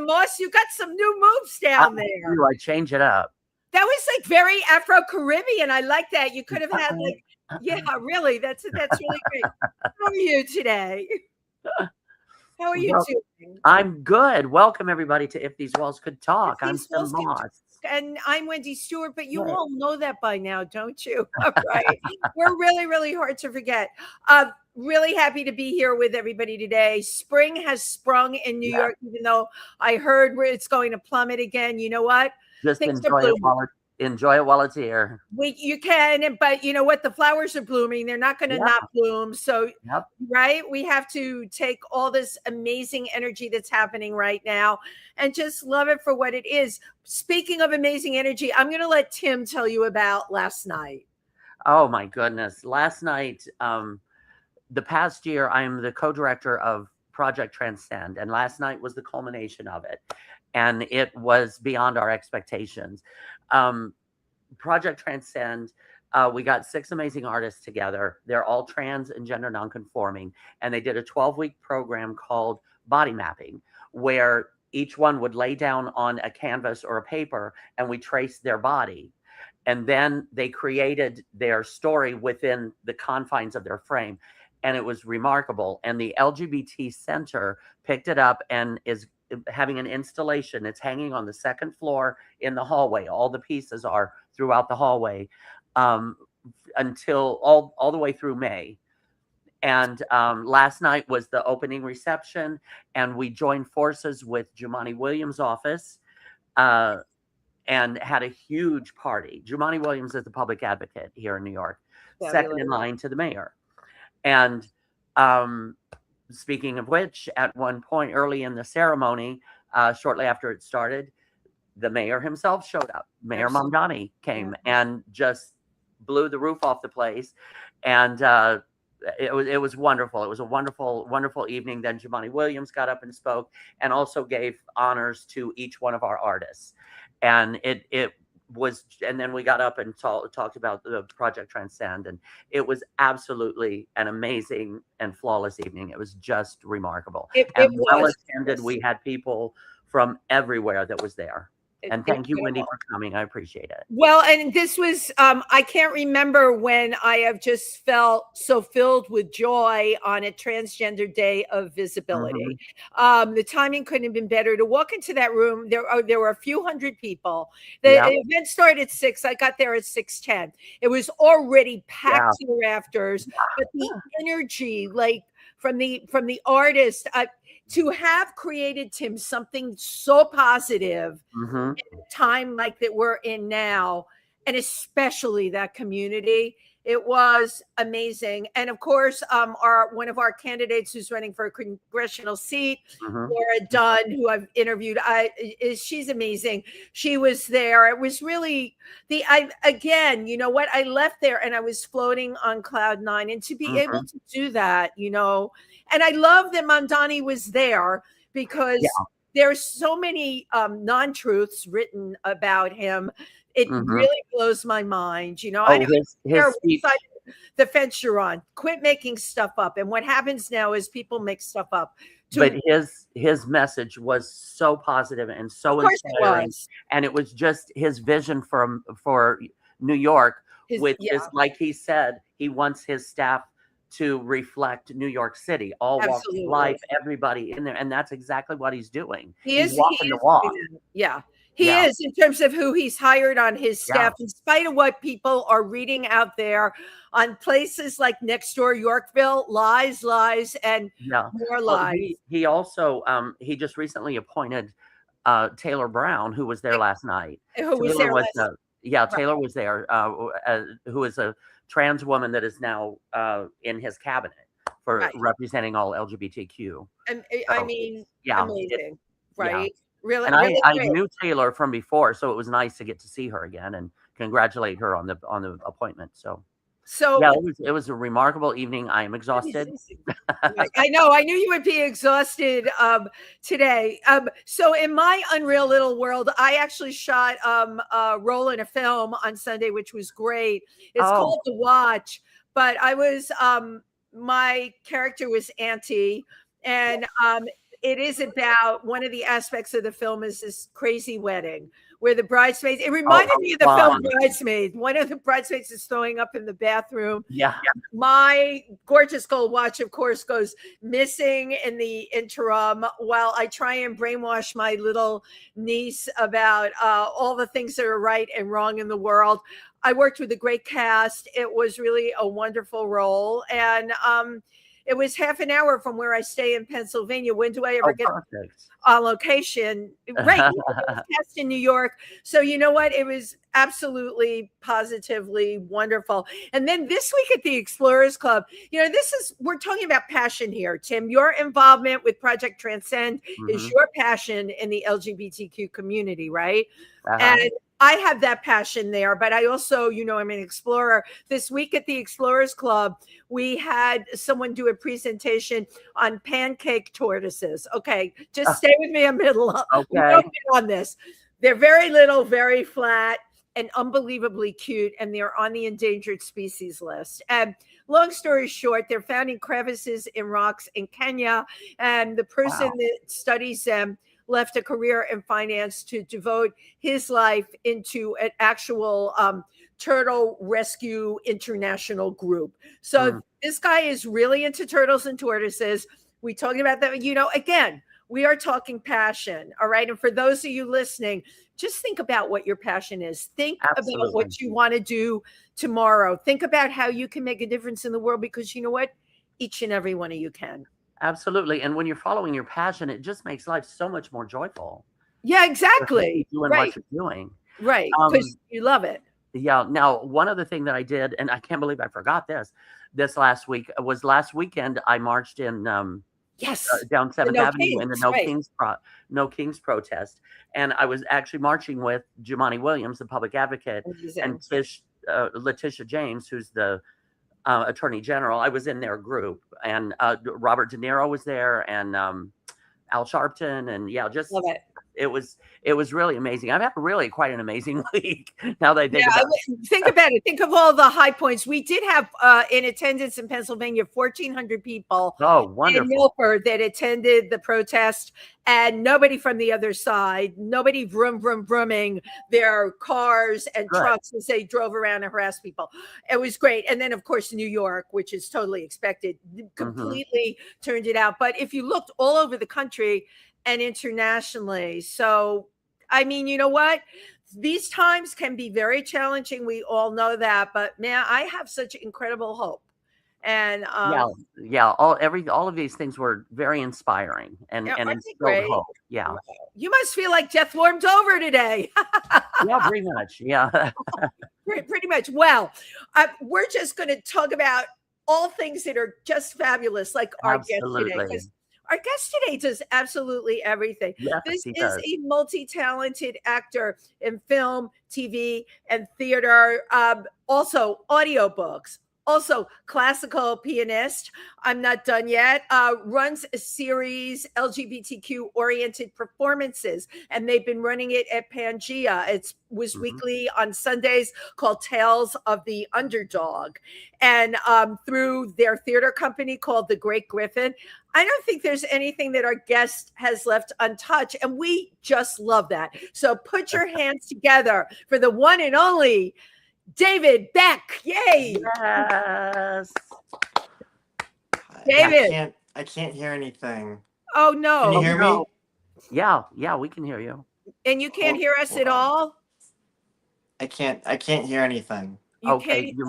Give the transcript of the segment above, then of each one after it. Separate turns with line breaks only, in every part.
Tym Moss. You got some new moves down there.
I change it up.
That was like very Afro-Caribbean. I like that. You could have had like, yeah, really. That's really great. How are you today? How are you doing?
I'm good. Welcome everybody to If These Walls Could Talk. I'm Tym Moss.
And I'm Wendy Stuart, but you all know that by now, don't you? All right. We're really, really hard to forget. Really happy to be here with everybody today. Spring has sprung in New York, even though I heard it's going to plummet again. You know what?
Just enjoy it while it's here.
You can, but you know what? The flowers are blooming. They're not going to not bloom. So, right? We have to take all this amazing energy that's happening right now and just love it for what it is. Speaking of amazing energy, I'm going to let Tim tell you about last night.
Oh my goodness. Last night, the past year, I'm the co-director of Project Transcend, and last night was the culmination of it. And it was beyond our expectations. Project Transcend, we got 6 amazing artists together. They're all trans and gender nonconforming. And they did a 12-week program called Body Mapping, where each one would lay down on a canvas or a paper, and we traced their body. And then they created their story within the confines of their frame. And it was remarkable. And the LGBT Center picked it up and is having an installation. It's hanging on the 2nd floor in the hallway. All the pieces are throughout the hallway until all the way through May. And last night was the opening reception, and we joined forces with Jumaane Williams' office and had a huge party. Jumaane Williams is the public advocate here in New York, second in line to the mayor. And speaking of which, at one point early in the ceremony, shortly after it started, the mayor himself showed up. Mayor Mamdani came and just blew the roof off the place. And it was wonderful. It was a wonderful, wonderful evening. Then Jumaane Williams got up and spoke and also gave honors to each one of our artists. And and then we got up and talked about the Project Transcend, and it was absolutely an amazing and flawless evening. It was just remarkable. Well attended. We had people from everywhere that was there. And thank you, Wendy, for coming. I appreciate it.
Well, and this was, I can't remember when I have just felt so filled with joy on a Transgender Day of Visibility. The timing couldn't have been better. To walk into that room, there were a few hundred people. The event started at 6. I got there at 6:10. It was already packed to the rafters, but the energy, like from the artist, to have created, Tim, something so positive in a time like that we're in now, and especially that community, it was amazing. And of course, one of our candidates who's running for a congressional seat, Laura Dunn, who I've interviewed, she's amazing. She was there. It was really again, you know what? I left there and I was floating on cloud 9, and to be able to do that, you know. And I love that Mamdani was there because there's so many non-truths written about him. It really blows my mind. You know, I don't care the fence you're on. Quit making stuff up. And what happens now is people make stuff up.
But his message was so positive and so inspiring. And it was just his vision for New York, which is, like he said, he wants his staff to reflect New York City, all walks of life, everybody in there. And that's exactly what he's doing. He's walking the walk.
He is, in terms of who he's hired on his staff, in spite of what people are reading out there on places like next door Yorkville, lies, and more lies.
He also, he just recently appointed Taylor Brown, who was there last night.
Who was there last night?
Taylor was there, who is a trans woman that is now in his cabinet for representing all LGBTQ.
And I mean, amazing, right? Really,
and I knew Taylor from before, so it was nice to get to see her again and congratulate her on the appointment. So it was a remarkable evening. I am exhausted.
I know. I knew you would be exhausted today. So in my unreal little world, I actually shot a role in a film on Sunday, which was great. It's called The Watch, but I was my character was Auntie, and it is about one of the aspects of the film is this crazy wedding where the bridesmaids, it reminded me of the film Bridesmaids. One of the bridesmaids is throwing up in the bathroom.
Yeah.
My gorgeous gold watch, of course, goes missing in the interim while I try and brainwash my little niece about all the things that are right and wrong in the world. I worked with a great cast. It was really a wonderful role. And it was half an hour from where I stay in Pennsylvania. When do I ever get on location? Right. Cast in New York. So you know what? It was absolutely positively wonderful. And then this week at the Explorers Club, we're talking about passion here, Tim. Your involvement with Project Transcend is your passion in the LGBTQ community, right? And I have that passion there, but I also, I'm an explorer. This week at the Explorers Club, we had someone do a presentation on pancake tortoises. Okay, just stay with me a middle on this. They're very little, very flat, and unbelievably cute, and they're on the endangered species list. And long story short, they're found in crevices in rocks in Kenya, and the person that studies them left a career in finance to devote his life into an actual turtle rescue international group. So this guy is really into turtles and tortoises. We talking about that, again, we are talking passion. All right. And for those of you listening, just think about what your passion is. Think about what you want to do tomorrow. Think about how you can make a difference in the world, because you know what? Each and every one of you can.
Absolutely. And when you're following your passion, it just makes life so much more joyful.
Yeah, exactly.
Doing what you're doing.
Right. Because you love it.
Yeah. Now, one other thing that I did, and I can't believe I forgot this last week, was last weekend I marched in down 7th Avenue in the No Kings protest. And I was actually marching with Jumaane Williams, the public advocate, and Letitia James, who's the Attorney General. I was in their group, and Robert De Niro was there, and Al Sharpton, and love it. It was really amazing. I've had really quite an amazing week. Now that I think about it. Think of all the high points. We did have in attendance in Pennsylvania 1,400 people. Oh, wonderful! In Milford that attended the protest, and nobody from the other side. Nobody vroom vroom vrooming their cars and trucks as they drove around and harassed people. It was great. And then of course New York, which is totally expected, completely turned it out. But if you looked all over the country and internationally. So, I mean, you know what? These times can be very challenging. We all know that, but man, I have such incredible hope. And all of these things were very inspiring and instilled hope. Yeah. You must feel like death warmed over today. Yeah, pretty much. Yeah. Pretty much. Well, we're just going to talk about all things that are just fabulous, like our guest today. Our guest today does absolutely everything. Yes, this is a multi-talented actor in film, TV, and theater. Also, audiobooks. Also, classical pianist. I'm not done yet. Runs a series, LGBTQ-oriented performances, and they've been running it at Pangea. It was weekly on Sundays, called Tales of the Underdog. And through their theater company called The Great Griffin. I don't think there's anything that our guest has left untouched, and we just love that. So put your hands together for the one and only David Beck. Yay! Yes. David.
I can't hear anything.
Oh no.
Can you hear me?
Yeah, we can hear you.
And you can't hear us at all?
I can't hear anything.
You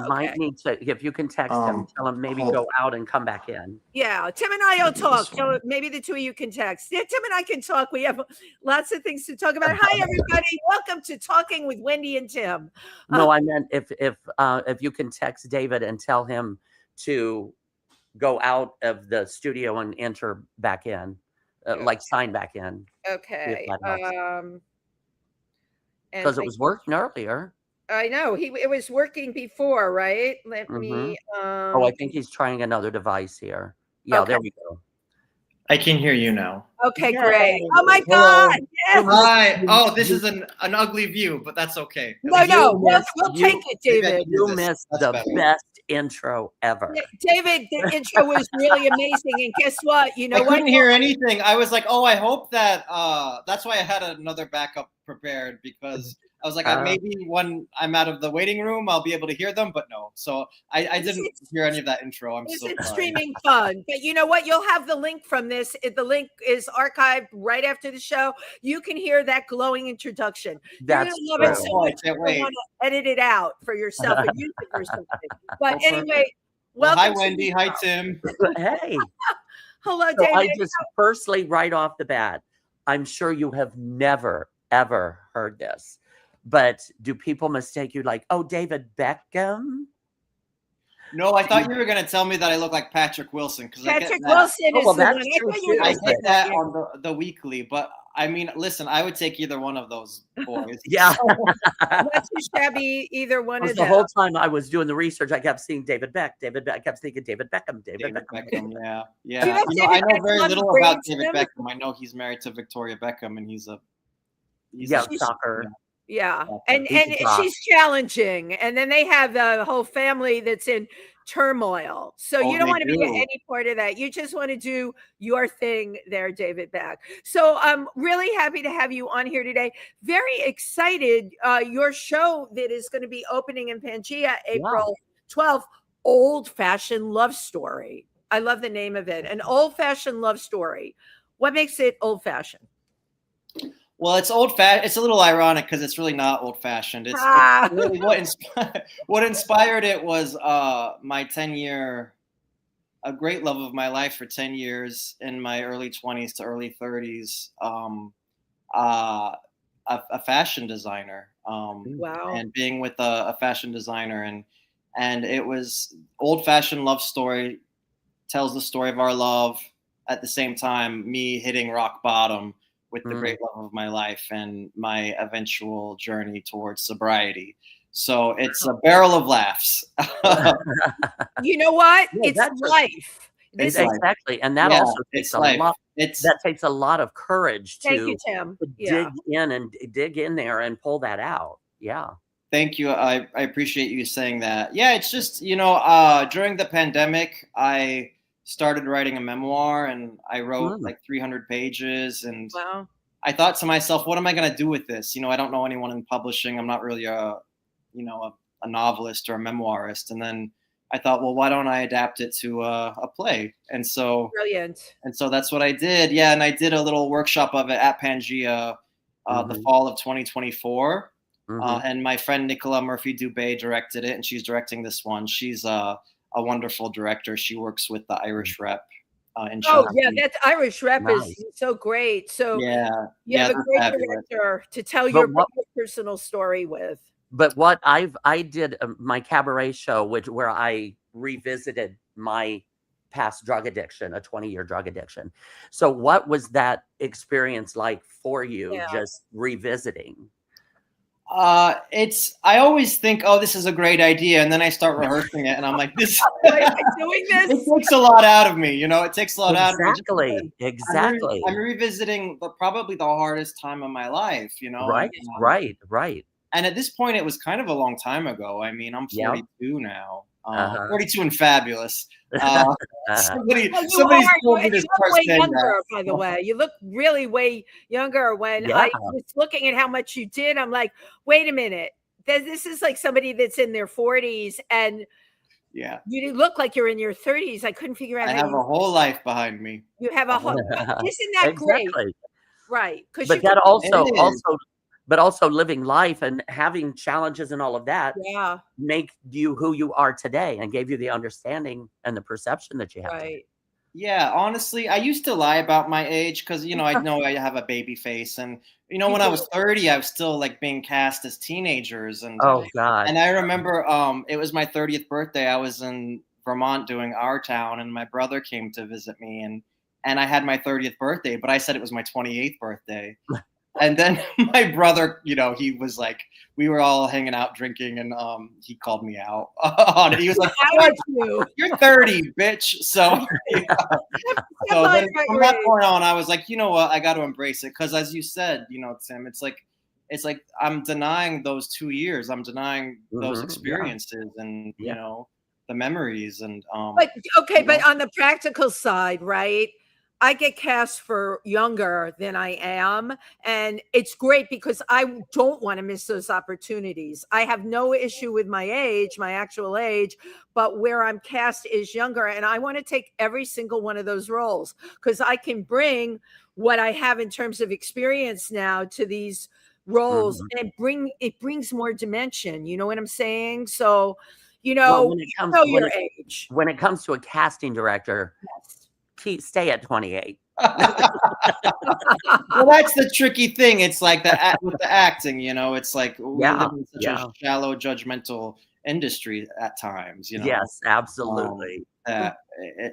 might need to, if you can text him, tell him maybe go out and come back in.
Yeah, Tim and I will talk. So maybe the two of you can text. Yeah, Tim and I can talk. We have lots of things to talk about. Hi, everybody. Welcome to Talking with Wendy and Tim.
No, I meant if you can text David and tell him to go out of the studio and enter back in, like sign back in.
Okay.
Because it was working earlier.
I know it was working before, right? Let me.
I think he's trying another device here. Yeah, okay. There we go.
I can hear you now.
Okay, great. Oh my God! Yes.
Hi. Oh, this is an ugly view, but that's okay.
No, we'll take it, David.
You missed the best intro ever.
David, the intro was really amazing. And guess what? You know
I
what?
couldn't hear anything. I was like, oh, I hope that that's why I had another backup prepared, because I was like, maybe when I'm out of the waiting room, I'll be able to hear them, but no. So I didn't hear any of that intro. I'm so sorry.
It's streaming fun. But you know what? You'll have the link from this. The link is archived right after the show. You can hear that glowing introduction.
That's
You're gonna love it so much.
I can't
You
wait.
want to edit it out for yourself and use it for something. But anyway,
well, hi,
welcome.
Wendy. Hi, Tim.
Hey.
Hello,
So
David.
I just firstly, right off the bat, I'm sure you have never, ever heard this. But do people mistake you like, oh, David Beckham?
No, I thought you were going to tell me that I look like Patrick Wilson.
Patrick Wilson is the one.
I get that on the weekly, but I mean, listen, I would take either one of those boys.
Yeah.
What's too shabby, either one of them.
The whole time I was doing the research, I kept seeing David Beck. I kept thinking David Beckham. David Beckham.
Yeah. I know very little about David Beckham. I know he's married to Victoria Beckham, and he's a
soccer.
Yeah. And she's challenging. And then they have the whole family that's in turmoil. So you don't want to be any part of that. You just want to do your thing there, David Beck. So I'm really happy to have you on here today. Very excited. Your show that is going to be opening in Pangea April 12th, Old Fashioned Love Story. I love the name of it. An old fashioned love story. What makes it old fashioned?
Well, it's old-fashioned. It's a little ironic because it's really not old-fashioned. It's really what inspired it was my 10-year, a great love of my life for 10 years in my early 20s to early 30s, a fashion designer.
Wow.
And being with a fashion designer, and it was old-fashioned love story, tells the story of our love, at the same time me hitting rock bottom with the great love of my life and my eventual journey towards sobriety. So it's a barrel of laughs.
You know what? It's life.
Exactly. And that also takes a lot. That takes a lot of courage to dig in there and pull that out. Yeah.
Thank you. I appreciate you saying that. Yeah, it's just, during the pandemic, I started writing a memoir, and I wrote like 300 pages, and I thought to myself, what am I going to do with this? I don't know anyone in publishing. I'm not really a novelist or a memoirist. And then I thought, well, why don't I adapt it to a play? And so
brilliant.
And so that's what I did. Yeah. And I did a little workshop of it at Pangea the fall of 2024. And my friend Nicola Murphy-Dubé directed it, and she's directing this one. She's a wonderful director. She works with the Irish Rep in Chelsea.
Oh yeah, that Irish Rep is so great. So you have a great director to tell your personal story with.
But what I did my cabaret show, where I revisited my past drug addiction, a 20-year drug addiction. So what was that experience like for you, just revisiting?
I always think, oh, this is a great idea, and then I start rehearsing it, and I'm like, this.
Am I doing this?
It takes a lot out of me, It takes a lot out of me.
Exactly.
I'm revisiting probably the hardest time of my life,
Right.
And at this point, it was kind of a long time ago. I mean, I'm 42 now. 42 and fabulous. Somebody's told me this
way younger, by the way. You look really way younger. When I was looking at how much you did, I'm like, wait a minute. This is like somebody that's in their 40s, and you look like you're in your 30s. I couldn't figure out.
I have a whole life behind me.
You have a whole. Isn't that great? Right.
But that also living life and having challenges and all of that make you who you are today and gave you the understanding and the perception that you have.
Right.
Yeah, honestly, I used to lie about my age because, I know I have a baby face. And, when I was 30, I was still like being cast as teenagers. And
oh, God.
And I remember it was my 30th birthday. I was in Vermont doing Our Town, and my brother came to visit me. And I had my 30th birthday, but I said it was my 28th birthday. And then my brother, he was like, we were all hanging out drinking, and he called me out on it. He was like, you're 30, bitch. So, so then from that point on, I was like, you know what? I got to embrace it. Because as you said, Tim, it's like I'm denying those 2 years. I'm denying those experiences. And, memories. And
But okay,
you
but
know,
on the practical side, right? I get cast for younger than I am, and it's great because I don't want to miss those opportunities. I have no issue with my age, my actual age, but where I'm cast is younger, and I want to take every single one of those roles because I can bring what I have in terms of experience now to these roles,
Mhm.
and it brings more dimension. You know what I'm saying? So,
Well,
you know your age.
when it comes to a casting director,
Yes.
stay at 28.
well, that's the tricky thing. It's like with the acting, it's like we
Yeah,
live in such a
yeah.
shallow, judgmental industry at times.
Yes,
Um,
absolutely.
that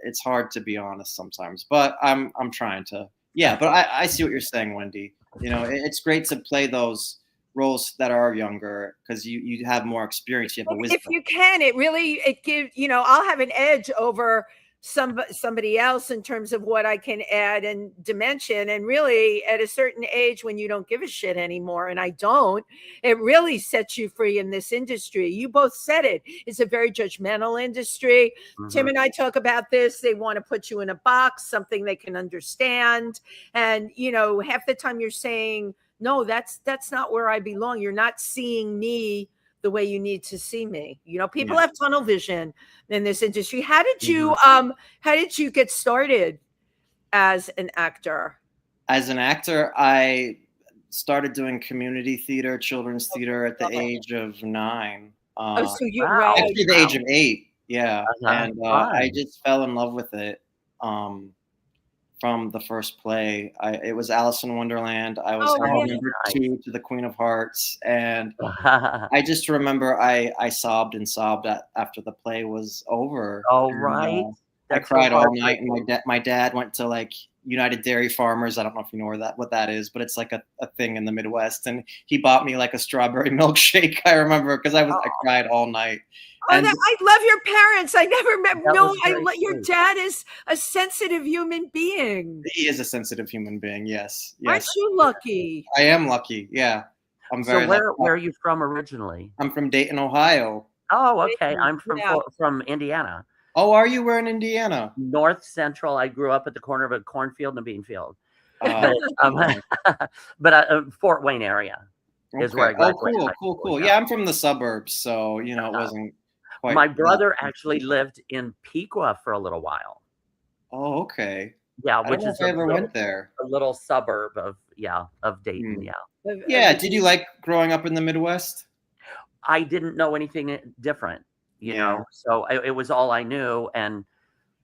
it's hard to be honest sometimes, but I'm trying to. Yeah, but I see what you're saying, Wendy. It's great to play those roles that are younger because you have more experience, you have the
If
wisdom.
you can, it gives, I'll have an edge over somebody else in terms of what I can add and dimension. And really, at a certain age when you don't give a shit anymore, and I don't, it really sets you free in this industry. You both said it. It's a very judgmental industry. Tim
Mhm.
and I talk about this. They want to put you in a box, something they can understand. And, half the time you're saying, no, that's not where I belong. You're not seeing me the way you need to see me. People
Yeah.
have tunnel vision in this industry.
Mhm.
How did you get started as an actor?
As an actor, I started doing community theater, children's theater at the
Okay.
age of 9.
Oh, so you right.
Wow,
Actually, the age of 8. Yeah, and I
fun.
just fell in love with it from the first play. It was Alice in Wonderland. I was
Oh
her
Oh,
yeah.
number
nice.
2 to the Queen of Hearts, and I just remember I sobbed and sobbed after the play was over,
All
and
right.
I
That's so
cried all night. And
heartbreaking.
my dad went to like United Dairy Farmers. I don't know if you know what that is, but it's like a thing in the Midwest. And he bought me like a strawberry milkshake. I remember because I cried all night.
Oh,
And
I love your parents. I never met.
That
No,
was very
your
sweet.
dad is a sensitive human being.
he is a sensitive human being. Yes,
Aren't
yes,
you lucky?
I am lucky. Yeah, I'm
So
very lucky.
where are you from originally?
I'm from Dayton, Ohio.
Oh, okay. I'm
Yeah.
from Indiana.
Oh, are you? Where in Indiana?
North Central. I grew up at the corner of a cornfield and a bean field.
Uh,
But but Fort Wayne area is where
okay.
I
Oh,
graduated
cool,
high
cool,
school.
cool.
Yeah.
Yeah, I'm from the suburbs, so it wasn't quite
My
that.
brother actually lived in Piqua for a little while.
Oh, okay.
Yeah,
I don't
which
know
is
if I ever went there.
a little suburb of Dayton.
Hmm.
Yeah.
Yeah. Did you like growing up in the Midwest?
I didn't know anything different,
Yeah.
so it was all I knew. And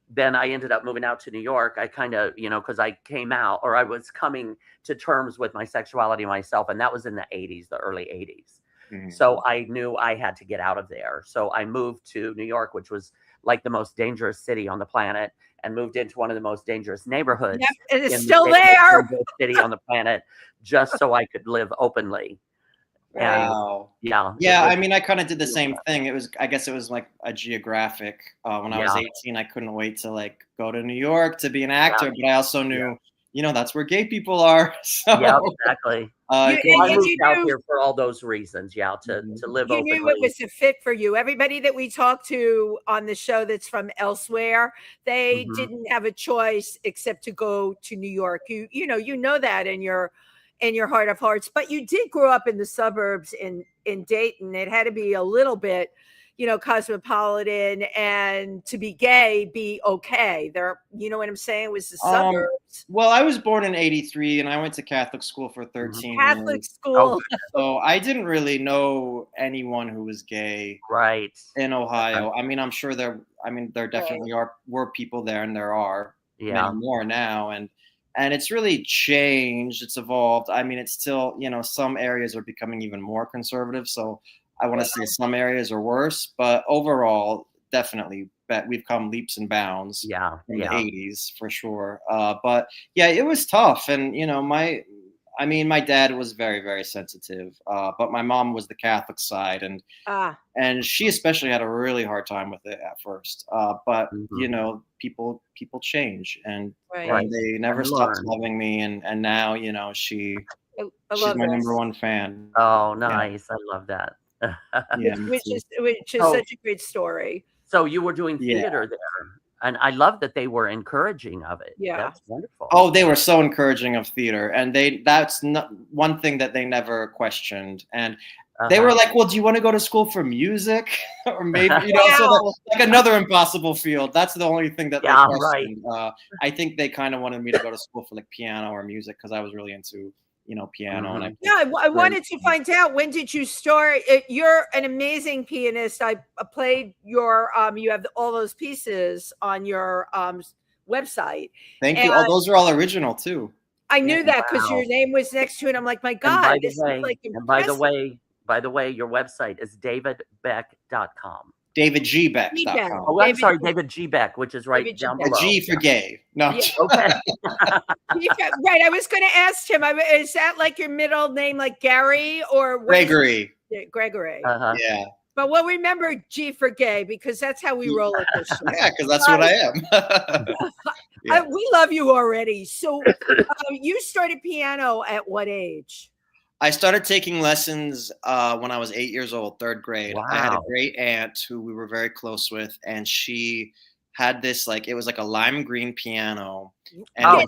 then I ended up moving out to New York. I kind of, because I came out, or I was coming to terms with my sexuality myself, and that was in the 80s, the early 80s.
Mhm.
So I knew I had to get out of there. So I moved to New York, which was like the most dangerous city on the planet, and moved into one of the most dangerous neighborhoods
Yep, and it's
in
still
the
there.
city on the planet, just so I could live openly. And
Wow.
yeah, it
Yeah,
was,
I mean, I kind of did the same thing. I guess it was like a geographic. When I was
yeah,
18, I couldn't wait to like go to New York to be an
yeah,
actor, but I also
yeah,
knew, that's where gay people are.
yeah,
So,
exactly.
it
So I
And
moved
you
out
knew
here for all those reasons. Yeah,
Mhm.
to live
you knew it
openly.
was a fit for you. Everybody that we talked to on the show that's from elsewhere, they
Mhm.
didn't have a choice except to go to New York. You know that in your heart of hearts, but you did grow up in the suburbs in Dayton. It had to be a little bit, cosmopolitan, and to be gay, be okay. There, you know what I'm saying? It was the
Um,
suburbs,
well, I was born in '83, and I went to Catholic school for
Mhm.
13
Catholic
years.
Oh,
school.
So I didn't really know anyone who was gay
right.
in Ohio. I mean, I'm sure there
Right.
definitely were people there, and there are many
Yeah.
more now, and it's really changed. It's evolved. I mean, it's still, some areas are becoming even more conservative. So I want to say some areas are worse, but overall, definitely bet we've come leaps and bounds
Yeah.
from the
Yeah.
'80s for sure. But yeah, it was tough, and my dad was very, very sensitive, but my mom was the Catholic side,
Ah,
and she especially had a really hard time with it at first. But
Mhm.
people change, and
right.
Right.
they never
And
stopped
learn.
loving me, and now
I
she's
love
my number
this.
one fan.
Oh,
Yeah,
nice. I love that.
yeah,
Which
me
which
too.
is which is
So
such a great story.
So you were doing
Yeah.
theater there, and I love that they were encouraging of it.
Yeah.
That's wonderful.
Oh, they were so encouraging of theater, and that's not one thing that they never questioned. And they were like, well, do you want to go to school for music? Or maybe, you know, so
Wow.
like another impossible field. That's the only thing that they
Yeah,
questioned. I think they kind of wanted me to go to school for like piano or music because I was really into, you know, piano. And
I wanted to find out, when did you start? You're an amazing pianist. I played your you have all those pieces on your website.
Thank you. Oh, those are all original too.
I knew that because your name was next to it. I'm like, my God, this is like impressive.
By the way, your website is davidbeck.com.
DavidGBeck.com.
Oh, I'm sorry, David G. Beck, which is right down below.
G for gay. No.
Yeah. Okay.
Right. I was going to ask him, is that like your middle name, like Gary or
Gregory?
Gregory.
Yeah.
But we'll remember G for gay because that's how we roll at this show.
Yeah, because that's what I am.
Yeah. We love you already. So you started piano at what age?
I started taking lessons when I was 8 years old, third grade.
Wow.
I had a great aunt who we were very close with, and she had this, like, it was like a lime green piano. And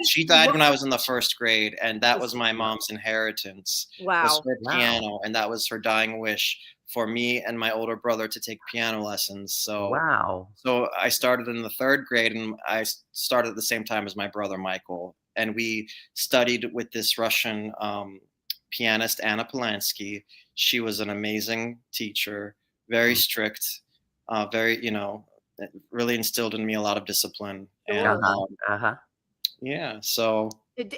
she died when I was in the first grade, and that was my mom's inheritance.
Wow.
Was her piano, and that was her dying wish for me and my older brother to take piano lessons. So So I started in the third grade, and I started at the same time as my brother Michael. And we studied with this Russian pianist, Anna Polanski. She was an amazing teacher, very strict, very, you know, really instilled in me a lot of discipline. And yeah, so.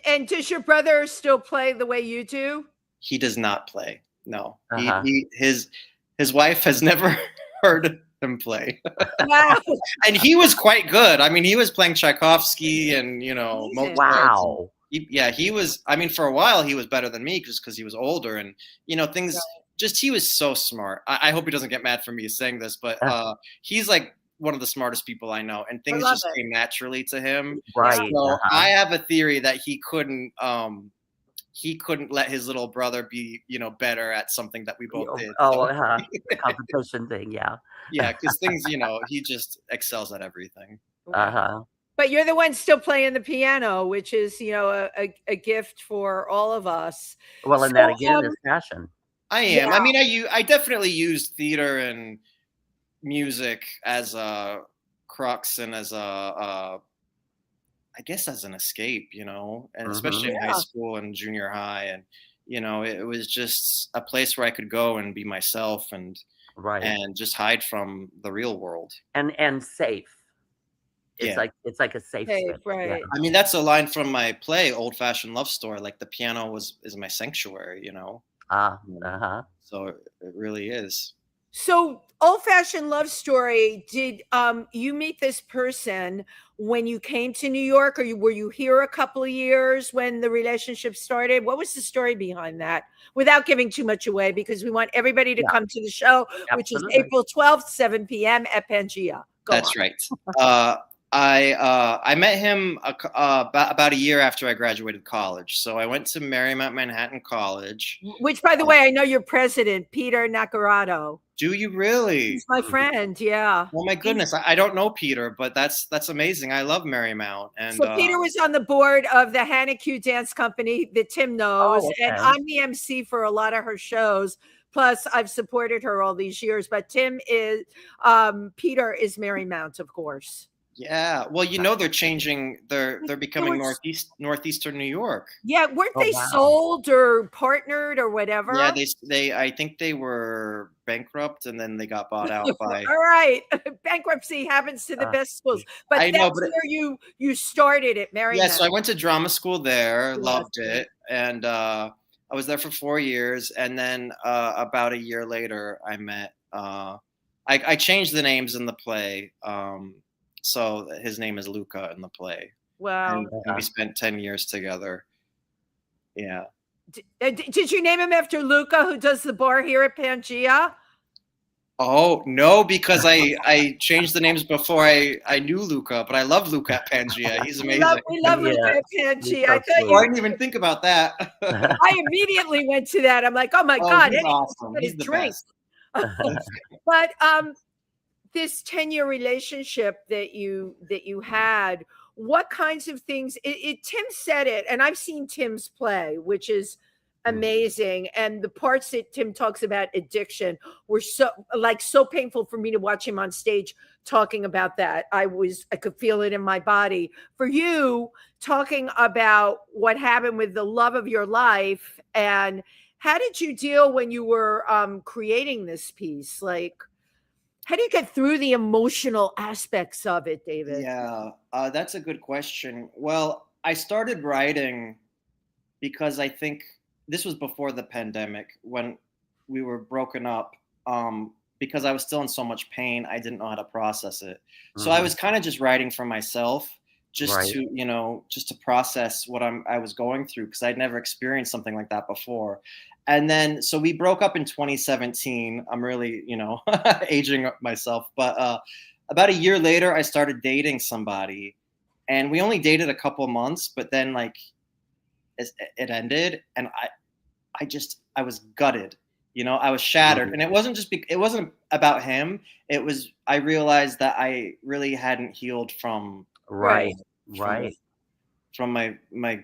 And does your brother still play the way you do?
He does not play. No, his wife has never heard him play.
Wow.
And he was quite good. I mean, he was playing Tchaikovsky and, you know,
wow.
He was, I mean, for a while he was better than me just because he was older and, you know, things just, he was so smart. I hope he doesn't get mad for me saying this, but he's like one of the smartest people I know, and things just came naturally to him.
Right.
So I have a theory that he couldn't let his little brother be, you know, better at something that we both did.
The competition thing, yeah.
Yeah, because things, you know, he just excels at everything.
But you're the one still playing the piano, which is, you know, a gift for all of us.
Well, and that again is passion.
I am. Yeah. I mean, I definitely use theater and music as a crux and as a I guess as an escape, you know, and especially in high school and junior high. And, you know, it was just a place where I could go and be myself and just hide from the real world.
And safe. It's like a safe space.
Right.
Yeah. I mean, that's a line from my play, Old Fashioned Love Story. Like the piano is my sanctuary, you know? So it really is.
So Old Fashioned Love Story, did you meet this person when you came to New York, or were you here a couple of years when the relationship started? What was the story behind that? Without giving too much away, because we want everybody to come to the show, which is April 12th, 7 p.m. at Pangea.
That's right. I met him about a year after I graduated college. So I went to Marymount Manhattan College.
Which, by the way, I know your president, Peter Nacarado.
Do you really?
He's my friend, yeah.
Oh my goodness, I don't know Peter, but that's amazing. I love Marymount. And
so Peter was on the board of the Hannah Q Dance Company that Tim knows, and I'm the MC for a lot of her shows. Plus, I've supported her all these years. But Peter is Marymount, of course.
Yeah, well, you know, they're changing. They're becoming northeastern New York.
Yeah, weren't they sold or partnered or whatever?
Yeah, they I think they were bankrupt and then they got bought out by.
All right, bankruptcy happens to the best schools, but where you started at Marymount.
Yeah, so I went to drama school there, loved it, and I was there for 4 years, and then about a year later, I met. I changed the names in the play. So his name is Luca in the play.
Wow.
And we spent 10 years together. Yeah.
Did you name him after Luca, who does the bar here at Pangea?
Oh, no, because I changed the names before I knew Luca, but I love Luca at Pangea. He's amazing.
We love Luca at Pangea.
I didn't even think about that.
I immediately went to that. I'm like, oh my God.
He's awesome. He's the best.
But this 10-year relationship that you had, what kinds of things Tim said it, and I've seen Tim's play, which is amazing. And the parts that Tim talks about addiction were so painful for me to watch him on stage talking about that. I could feel it in my body. For you, talking about what happened with the love of your life, and how did you deal when you were creating this piece? Like, how do you get through the emotional aspects of it, David?
Yeah, that's a good question. Well, I started writing because I think this was before the pandemic when we were broken up. Because I was still in so much pain, I didn't know how to process it. So I was kind of just writing for myself, just to process what I was going through, because I'd never experienced something like that before. And then, so we broke up in 2017. I'm really, aging myself. But about a year later, I started dating somebody, and we only dated a couple months. But then, like, it ended, and I was gutted. I was shattered, and it wasn't about him. It was, I realized that I really hadn't healed from my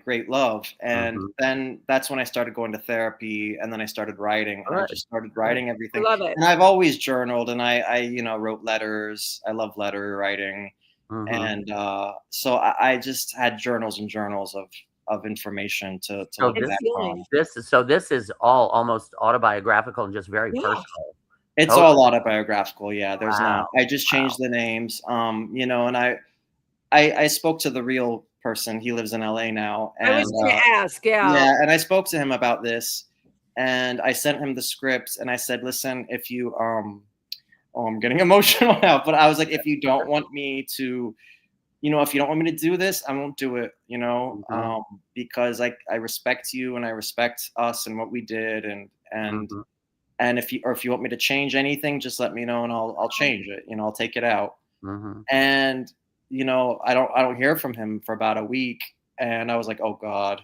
great love. And then that's when I started going to therapy, and then I started writing. And I just started writing everything.
Love it.
And I've always journaled, and I wrote letters. I love letter writing. And so I just had journals and journals of information to look back on.
This is all almost autobiographical and just very personal.
It's all autobiographical. Yeah, there's not. I just changed the names. And I spoke to the real person. He lives in LA now. And,
I was going to ask.
Yeah, and I spoke to him about this, and I sent him the scripts, and I said, listen, if you I'm getting emotional now, but I was like, if you don't want me to. If you don't want me to do this, I won't do it, because I respect you, and I respect us and what we did. And if you want me to change anything, just let me know, and I'll change it. I'll take it out. And, I don't hear from him for about a week. And I was like, oh God.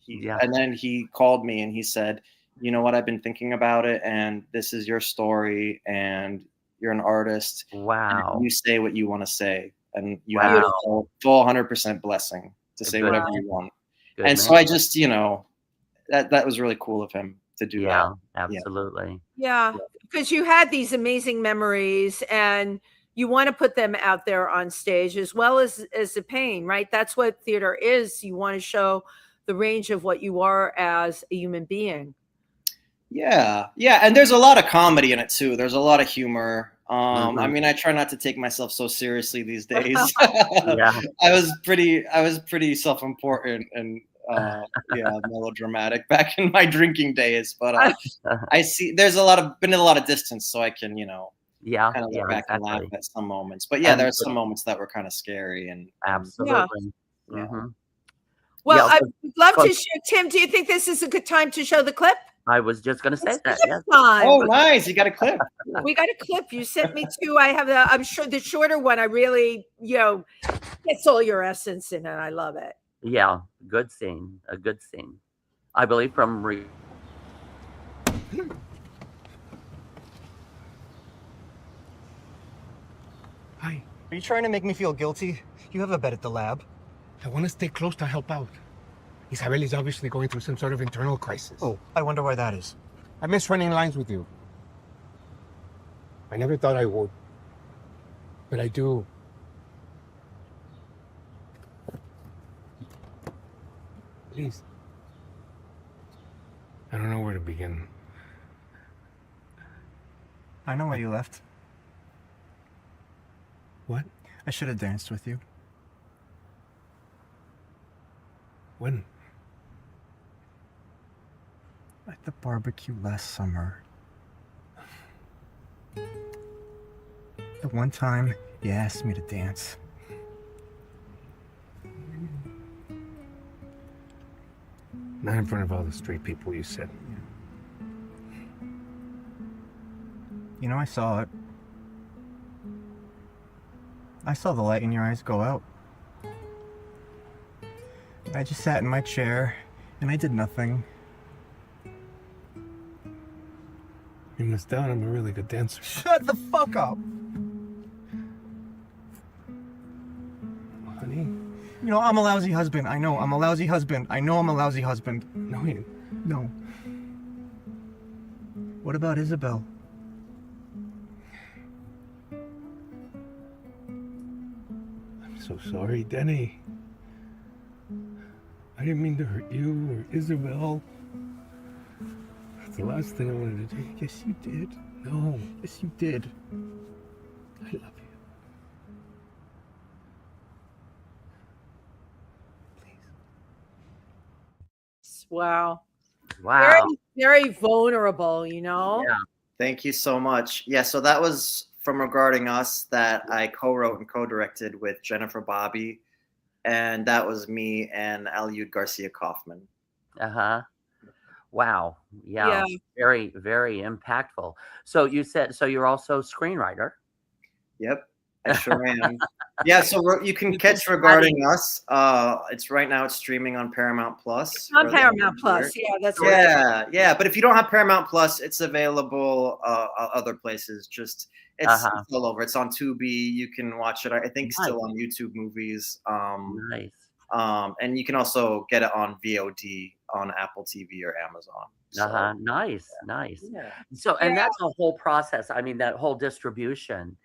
And then he called me, and he said, you know what, I've been thinking about it, and this is your story, and you're an artist.
Wow.
And you say what you want to say. And you have a full 100% blessing to say whatever you want. And so I just, that was really cool of him to do that.
Absolutely.
Yeah, because you had these amazing memories, and you want to put them out there on stage, as well as the pain, right? That's what theater is. You want to show the range of what you are as a human being.
Yeah. And there's a lot of comedy in it too. There's a lot of humor. I mean, I try not to take myself so seriously these days. I was pretty self-important and melodramatic back in my drinking days. But I see there's been a lot of distance, so I can kind of look back and laugh at some moments. But there's some moments that were kind of scary and
absolutely.
Well, I'd love to share. Tim, do you think this is a good time to show the clip?
I was just going to say that. Yes.
Oh, nice! You got a clip.
We got a clip. You sent me two. I have I'm sure the shorter one. I really, gets all your essence in it. I love it.
Yeah, good scene. A good scene. I believe from.
Hi.
Are you trying to make me feel guilty? You have a bed at the lab.
I want to stay close to help out. Isabel is obviously going through some sort of internal crisis.
Oh, I wonder why that is.
I miss running lines with you. I never thought I would, but I do. Please. I don't know where to begin.
I know why you left.
What?
I should have danced with you.
When?
At the barbecue last summer. The one time you asked me to dance.
Not in front of all the straight people, you said.
I saw it. I saw the light in your eyes go out. I just sat in my chair, and I did nothing.
You missed out. I'm a really good dancer.
Shut the fuck up! You know, I'm a lousy husband. I know I'm a lousy husband. I know I'm a lousy husband.
No, Ian.
No. What about Isabel?
I'm so sorry, Denny. I didn't mean to hurt you or Isabel. That's the last thing I wanted to do.
Yes, you did.
No,
Yes, you did.
I love you.
Wow.
Wow.
Very, very vulnerable, you know?
Yeah.
Thank you so much. Yeah, so that was from Regarding Us that I co-wrote and co-directed with Jennifer Bobby, and that was me and Aliud Garcia Kaufman.
Uh-huh. Wow.
Yeah.
Very, very impactful. So you said, so you're also a screenwriter.
Yep, I sure am. Yeah, so you can catch Regarding Us. It's right now. It's streaming on Paramount Plus.
On Paramount Plus. Yeah, that's what
Yeah. But if you don't have Paramount Plus, it's available other places. Just it's all over. It's on Tubi. You can watch it. I think still on YouTube Movies.
Nice.
And you can also get it on VOD on Apple TV or Amazon. So,
Nice.
Yeah.
So, and that's a whole process. I mean, that whole distribution